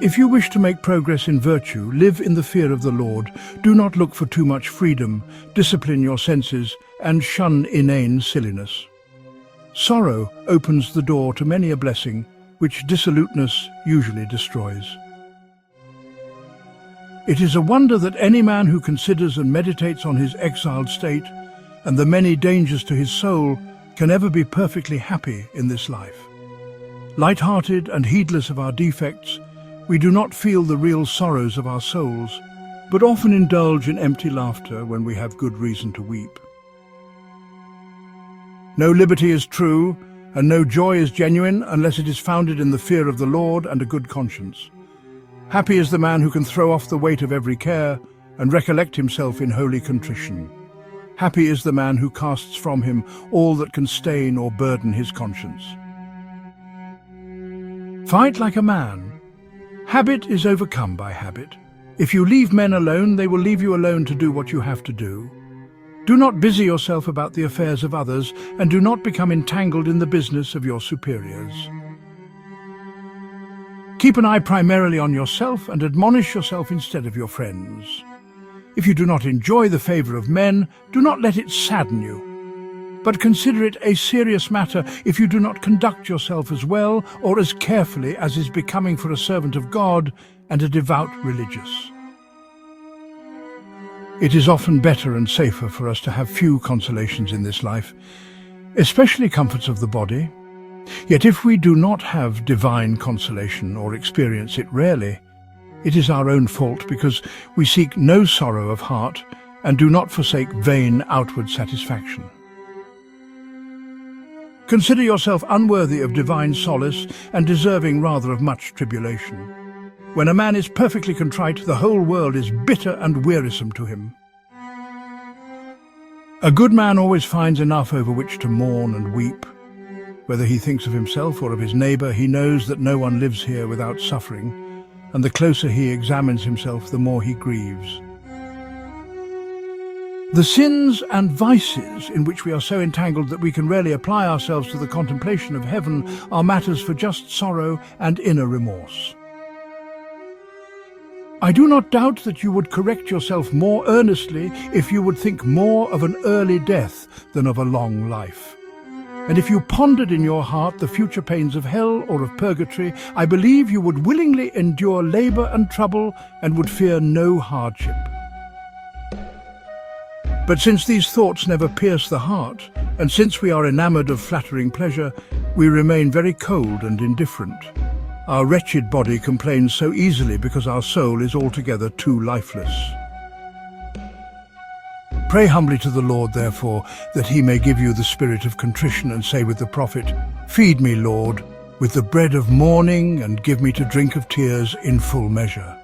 If you wish to make progress in virtue, live in the fear of the Lord. Do not look for too much freedom, discipline your senses, and shun inane silliness. Sorrow opens the door to many a blessing, which dissoluteness usually destroys. It is a wonder that any man who considers and meditates on his exiled state and the many dangers to his soul can ever be perfectly happy in this life. Light-hearted and heedless of our defects, we do not feel the real sorrows of our souls, but often indulge in empty laughter when we have good reason to weep. No liberty is true, and no joy is genuine unless it is founded in the fear of the Lord and a good conscience. Happy is the man who can throw off the weight of every care and recollect himself in holy contrition. Happy is the man who casts from him all that can stain or burden his conscience. Fight like a man. Habit is overcome by habit. If you leave men alone, they will leave you alone to do what you have to do. Do not busy yourself about the affairs of others, and do not become entangled in the business of your superiors. Keep an eye primarily on yourself and admonish yourself instead of your friends. If you do not enjoy the favor of men, do not let it sadden you. But consider it a serious matter if you do not conduct yourself as well or as carefully as is becoming for a servant of God and a devout religious. It is often better and safer for us to have few consolations in this life, especially comforts of the body. Yet if we do not have divine consolation or experience it rarely, it is our own fault because we seek no sorrow of heart and do not forsake vain outward satisfaction. Consider yourself unworthy of divine solace and deserving rather of much tribulation. When a man is perfectly contrite, the whole world is bitter and wearisome to him. A good man always finds enough over which to mourn and weep. Whether he thinks of himself or of his neighbour, he knows that no one lives here without suffering, and the closer he examines himself, the more he grieves. The sins and vices in which we are so entangled that we can rarely apply ourselves to the contemplation of heaven are matters for just sorrow and inner remorse. I do not doubt that you would correct yourself more earnestly if you would think more of an early death than of a long life. And if you pondered in your heart the future pains of hell or of purgatory, I believe you would willingly endure labor and trouble and would fear no hardship. But since these thoughts never pierce the heart, and since we are enamored of flattering pleasure, we remain very cold and indifferent. Our wretched body complains so easily because our soul is altogether too lifeless. Pray humbly to the Lord, therefore, that he may give you the spirit of contrition, and say with the prophet, "Feed me, Lord, with the bread of mourning, and give me to drink of tears in full measure."